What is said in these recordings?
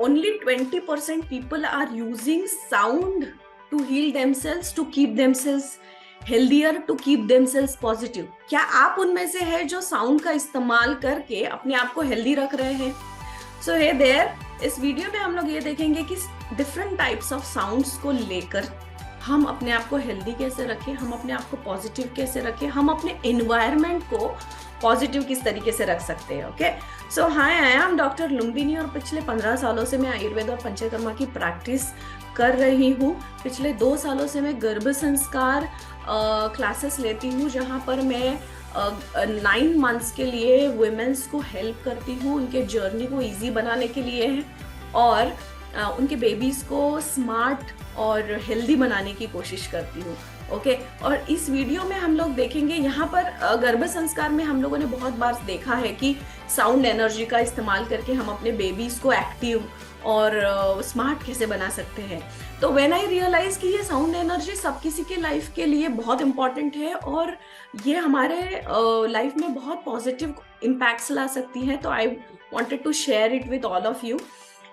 only 20% people are using sound to heal themselves, to keep themselves healthier, to keep themselves positive. क्या आप उनमें से है जो साउंड का इस्तेमाल करके अपने आप को हेल्दी रख रहे हैं? सो हे देयर, इस वीडियो में हम लोग ये देखेंगे कि डिफरेंट टाइप्स ऑफ साउंड्स को लेकर हम अपने आप को हेल्दी कैसे रखें, हम अपने आप को पॉजिटिव कैसे रखें, हम अपने एनवायरनमेंट को पॉजिटिव किस तरीके से रख सकते हैं. Okay, so hi, I am doctor Lumbini और पिछले 15 सालों से मैं आयुर्वेद और पंचकर्मा की प्रैक्टिस कर रही हूँ. पिछले 2 सालों से मैं गर्भ संस्कार क्लासेस लेती हूँ, जहाँ पर मैं 9 मंथ्स के लिए वुमेन्स को हेल्प करती हूँ, उनके जर्नी को इजी बनाने के लिए और उनके बेबीज को स्मार्ट और हेल्दी बनाने की कोशिश करती हूँ. ओके, और इस वीडियो में हम लोग देखेंगे, यहाँ पर गर्भ संस्कार में हम लोगों ने बहुत बार देखा है कि साउंड एनर्जी का इस्तेमाल करके हम अपने बेबीज को एक्टिव और स्मार्ट कैसे बना सकते हैं. तो व्हेन आई रियलाइज कि ये साउंड एनर्जी सब किसी के लाइफ के लिए बहुत इंपॉर्टेंट है और ये हमारे लाइफ में बहुत पॉजिटिव इम्पैक्ट्स ला सकती है, तो I wanted to share it with all of you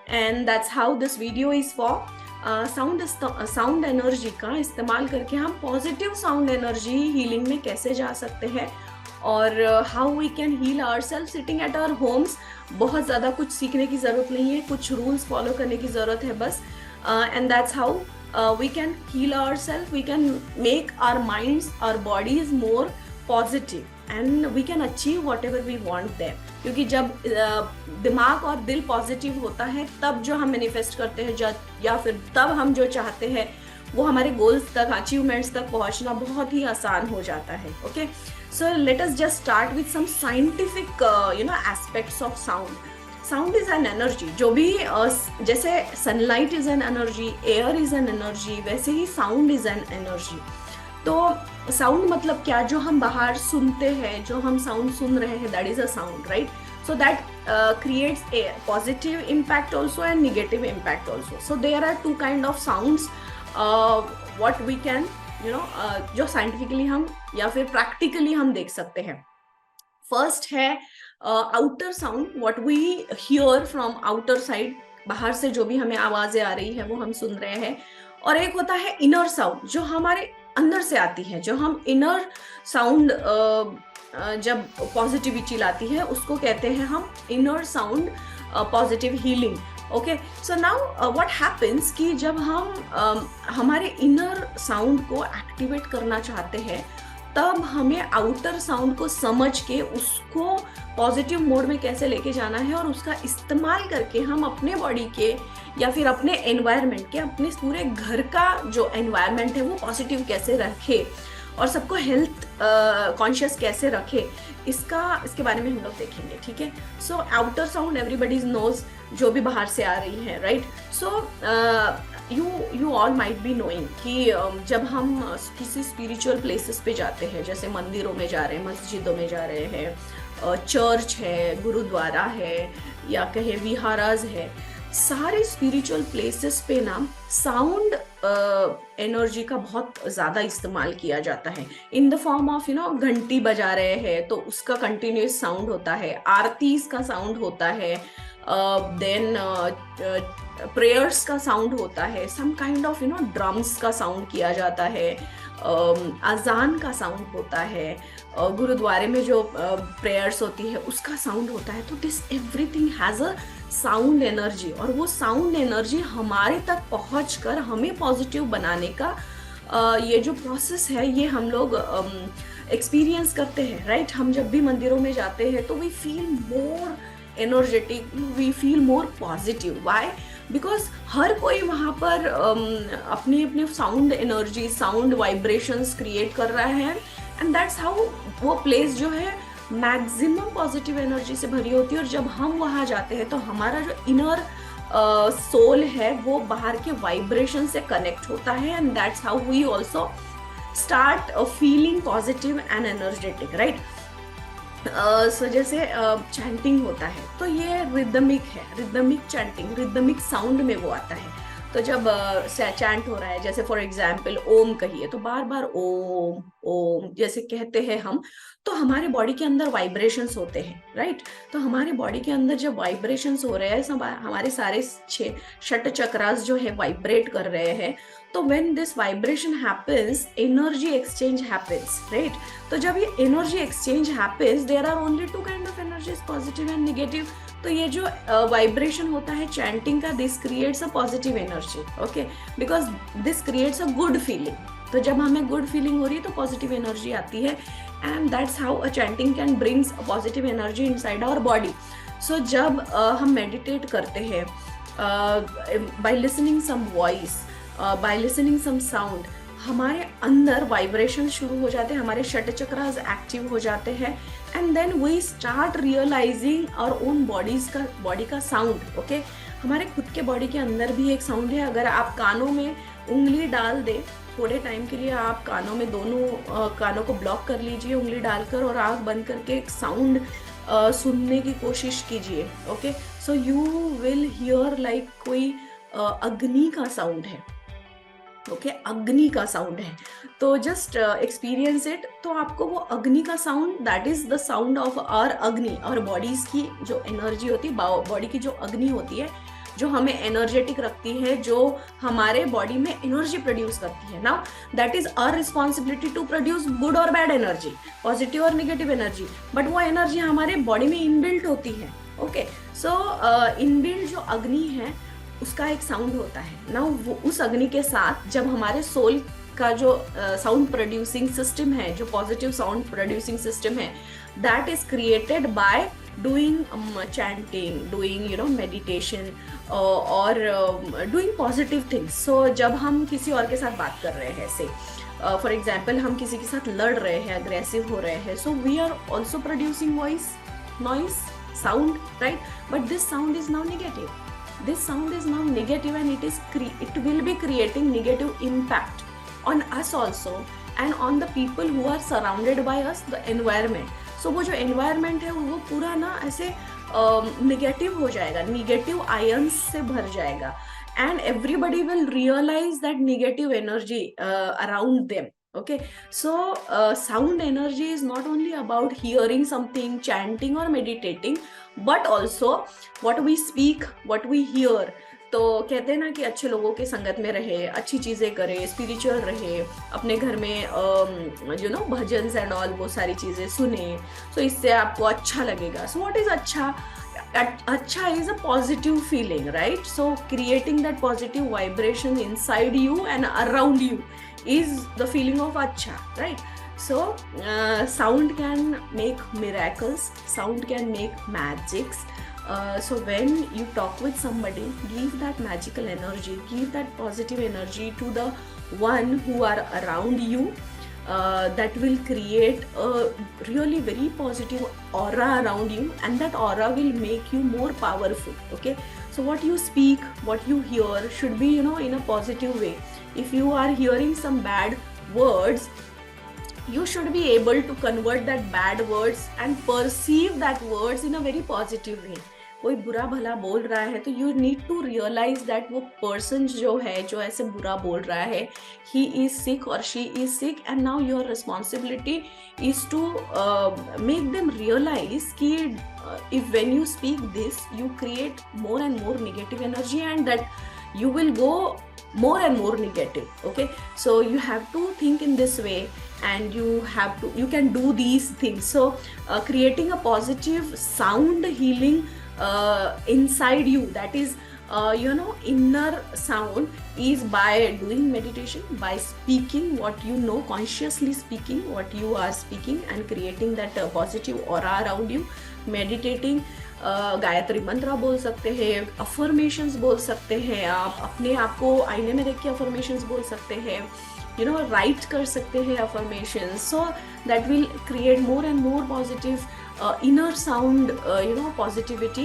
and that's how this video is for. Sound energy का इस्तेमाल करके हम पॉजिटिव साउंड एनर्जी हीलिंग में कैसे जा सकते हैं और how we can heal ourself sitting at our homes. बहुत ज़्यादा कुछ सीखने की ज़रूरत नहीं है, कुछ रूल्स फॉलो करने की ज़रूरत है बस. And that's how we can heal ourself, we can make our minds, our bodies more positive and we can achieve whatever we want them. क्योंकि जब दिमाग और दिल पॉजिटिव होता है तब जो हम मैनिफेस्ट करते हैं या फिर तब हम जो चाहते हैं वो हमारे गोल्स तक, अचीवमेंट्स तक पहुंचना बहुत ही आसान हो जाता है. Okay, so let us just start with some scientific aspects of sound. Sound is an energy. जो भी जैसे sunlight is an energy, air is an energy, वैसे ही साउंड इज एन एनर्जी. तो साउंड मतलब क्या? जो हम बाहर सुनते हैं, जो हम साउंड सुन रहे हैं, that is a sound, right? So that creates a positive impact also and negative impact also. So there are two kind of sounds what we can जो साइंटिफिकली हम या फिर प्रैक्टिकली हम देख सकते हैं. फर्स्ट है outer sound, what we hear from outer side, बाहर से जो भी हमें आवाजें आ रही है वो हम सुन रहे हैं. और एक होता है इनर साउंड, जो हमारे अंदर से आती है, जो हम इनर साउंड जब पॉजिटिविटी लाती है उसको कहते हैं हम inner sound positive healing. Okay, so now what happens कि जब हम हमारे इनर साउंड को एक्टिवेट करना चाहते हैं तब हमें आउटर साउंड को समझ के उसको पॉजिटिव मोड में कैसे लेके जाना है और उसका इस्तेमाल करके हम अपने बॉडी के या फिर अपने एनवायरनमेंट के, अपने पूरे घर का जो एनवायरनमेंट है वो पॉजिटिव कैसे रखे और सबको हेल्थ कॉन्शियस कैसे रखे, इसके बारे में हम लोग देखेंगे. ठीक है, so outer sound everybody knows, जो भी बाहर से आ रही है, right? So you all might be knowing कि जब हम किसी स्पिरिचुअल प्लेसेस पे जाते हैं, जैसे मंदिरों में जा रहे हैं, मस्जिदों में जा रहे हैं, चर्च है, गुरुद्वारा है या कहे विहाराज है, सारे स्पिरिचुअल प्लेसेस पे ना साउंड एनर्जी का बहुत ज़्यादा इस्तेमाल किया जाता है इन द फॉर्म ऑफ घंटी बजा रहे हैं तो उसका कंटिन्यूस साउंड होता है, आरतीज का साउंड होता है, देन प्रेयर्स का साउंड होता है, सम काइंड ऑफ ड्रम्स का साउंड किया जाता है, अजान का साउंड होता है, गुरुद्वारे में जो प्रेयर्स होती है उसका साउंड होता है. तो this everything has a sound energy और वो साउंड एनर्जी हमारे तक पहुंचकर हमें पॉजिटिव बनाने का ये जो प्रोसेस है ये हम लोग एक्सपीरियंस करते हैं, राइट? हम जब भी मंदिरों में जाते हैं तो we feel more energetic, we feel more positive. Why? Because हर कोई वहाँ पर अपने अपने sound energy, sound vibrations create कर रहा है एंड दैट्स हाउ वो प्लेस जो है मैक्सिमम पॉजिटिव एनर्जी से भरी होती है. और जब हम वहाँ जाते हैं तो हमारा जो इनर सोल है वो बाहर के वाइब्रेशन से कनेक्ट होता है and that's how we also start feeling positive and energetic, right? So जैसे चैंटिंग होता है तो ये रिदमिक है, रिदमिक चैंटिंग, रिदमिक साउंड में वो आता है. तो जब चैंट हो रहा है, जैसे फॉर एग्जाम्पल ओम कहिए, तो बार बार ओम ओम जैसे कहते हैं हम, तो हमारे बॉडी के अंदर वाइब्रेशंस होते हैं, राइट? तो हमारे बॉडी के अंदर जब वाइब्रेशंस हो रहे हैं, सब हमारे सारे षट चक्रास जो है वाइब्रेट कर रहे हैं, तो when this vibration happens, energy exchange happens, right? तो जब ये energy exchange happens, there are only two kind of energies, positive and negative. तो ये जो वाइब्रेशन होता है चैंटिंग का, this creates a positive energy, okay, because this creates a good feeling. तो जब हमें गुड फीलिंग हो रही है तो पॉजिटिव एनर्जी आती है, and that's how a chanting can brings a positive energy inside our body. So जब हम मेडिटेट करते हैं by listening some voice, by listening some sound, हमारे अंदर वाइब्रेशन शुरू हो जाते हैं, हमारे षट चक्रास एक्टिव हो जाते हैं, and then we start realizing our own body का साउंड, ओके? हमारे खुद के बॉडी के अंदर भी एक साउंड है। अगर आप कानों में उंगली डाल दे थोड़े टाइम के लिए, आप कानों में दोनों कानों को ब्लॉक कर लीजिए उंगली डालकर, और आँख बंद करके एक साउंड सुनने की कोशिश कीजिए, okay? So you will hear like कोई अग्नि का साउंड है, ओके? अग्नि का साउंड है, तो जस्ट एक्सपीरियंस इट। तो आपको वो अग्नि का sound, that is the sound of our Agni, और बॉडीज की जो एनर्जी होती है, बॉडी की जो अग्नि होती है, जो हमें एनर्जेटिक रखती है, जो हमारे बॉडी में एनर्जी प्रोड्यूस करती है। Now that is our responsibility to produce good और बैड एनर्जी, पॉजिटिव और नेगेटिव एनर्जी, बट वो एनर्जी हमारे बॉडी में इनबिल्ट होती है, ओके? सो इनबिल्ट जो अग्नि है उसका एक साउंड होता है ना, वो उस अग्नि के साथ जब हमारे सोल का जो साउंड प्रोड्यूसिंग सिस्टम है, जो पॉजिटिव साउंड प्रोड्यूसिंग सिस्टम है, that is created by doing chanting, doing meditation और डूइंग पॉजिटिव थिंग्स। सो जब हम किसी और के साथ बात कर रहे हैं, से फॉर एग्जाम्पल हम किसी के साथ लड़ रहे हैं, अग्रेसिव हो रहे हैं, so we are also producing voice, noise, sound, right? But this sound is now negative. This sound is now negative, and it will be creating negative impact on us also, and on the people who are surrounded by us, the environment. So वो जो environment है वो पूरा ना ऐसे negative हो जाएगा, negative ions से भर जाएगा, and everybody will realize that negative energy around them. Okay, so sound energy is not only about hearing something, chanting or meditating, but also what we speak, what we hear. तो कहते हैं ना कि अच्छे लोगों के संगत में रहे, अच्छी चीजें करे, स्पिरिचुअल रहे, अपने घर में भजन एंड ऑल, वो सारी चीजें सुने, तो इससे आपको अच्छा लगेगा. सो व्हाट इज अच्छा? अच्छा is a positive feeling, right? So creating that positive vibration inside you and around you is the feeling of acha, right? So sound can make miracles, sound can make magics. So when you talk with somebody, give that magical energy, give that positive energy to the one who are around you. That will create a really very positive aura around you, and that aura will make you more powerful, okay? So what you speak, what you hear should be in a positive way. If you are hearing some bad words, you should be able to convert that bad words and perceive that words in a very positive way. कोई बुरा भला बोल रहा है तो you need to realize that वो person जो है, जो ऐसे बुरा बोल रहा है, ही इज सिक और she is sick, and now your responsibility is to make them realize कि if when you speak this, you create more and more negative energy, and that you will go more and more negative, okay? So you have to think in this way, and you can do these things. So creating a positive sound healing inside you, that is inner sound, is by doing meditation, by speaking what you know, consciously speaking what you are speaking, and creating that positive aura around you. Meditating, Gayatri मंत्र बोल सकते हैं, affirmations बोल सकते हैं, आप अपने आप को आईने में देख के अफर्मेशंस बोल सकते हैं, राइट कर सकते हैं affirmations. So that will create more and more positive inner sound, positivity,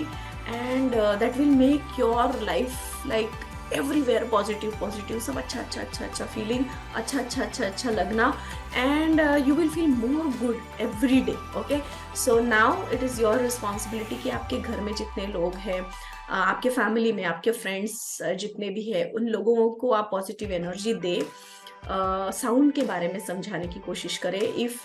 and that will make your life like everywhere positive, सब अच्छा feeling, अच्छा लगना, and you will feel more good every day, okay? So now it is your responsibility कि आपके घर में जितने लोग हैं, आपके फैमिली में आपके फ्रेंड्स जितने भी है, उन लोगों को आप पॉजिटिव एनर्जी दे. साउंड के बारे में समझाने की कोशिश करें. If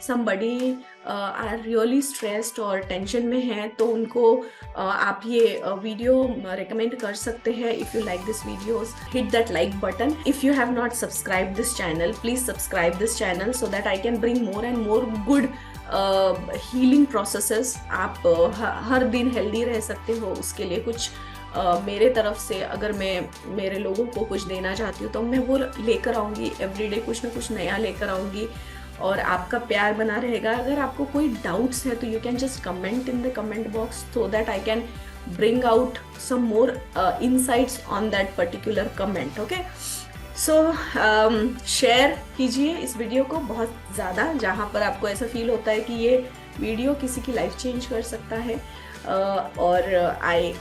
somebody are really stressed और टेंशन में है तो उनको आप ये वीडियो रिकमेंड कर सकते हैं. If you like this videos, hit that like button. If you have not subscribe this channel, please subscribe this channel so that I can bring more and more good healing processes. आप हर दिन healthy रह सकते हो, उसके लिए कुछ मेरे तरफ से अगर मैं मेरे लोगों को कुछ देना चाहती हूँ तो मैं वो लेकर आऊँगी. एवरीडे कुछ ना कुछ नया लेकर आऊँगी और आपका प्यार बना रहेगा. अगर आपको कोई डाउट्स है तो you can just comment in the comment box so that I can bring out some more insights on that particular comment. Okay, so share कीजिए इस वीडियो को बहुत ज़्यादा, जहाँ पर आपको ऐसा फील होता है कि ये वीडियो किसी की लाइफ चेंज कर सकता है. और आई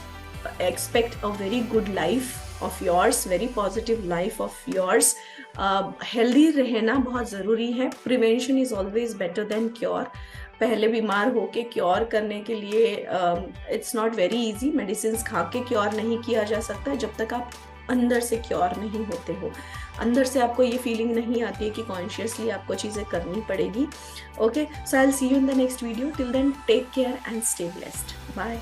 expect a very good life of yours, very positive life of yours. Healthy रहना बहुत ज़रूरी है. Prevention is always better than cure. पहले बीमार होके क्योर करने के लिए it's not very easy. Medicines खा के क्योर नहीं किया जा सकता जब तक आप अंदर से क्योर नहीं होते हो, अंदर से आपको ये फीलिंग नहीं आती है कि कॉन्शियसली आपको चीज़ें करनी पड़ेगी. Okay, so I will see you in the next video. Till then take care and stay blessed. Bye.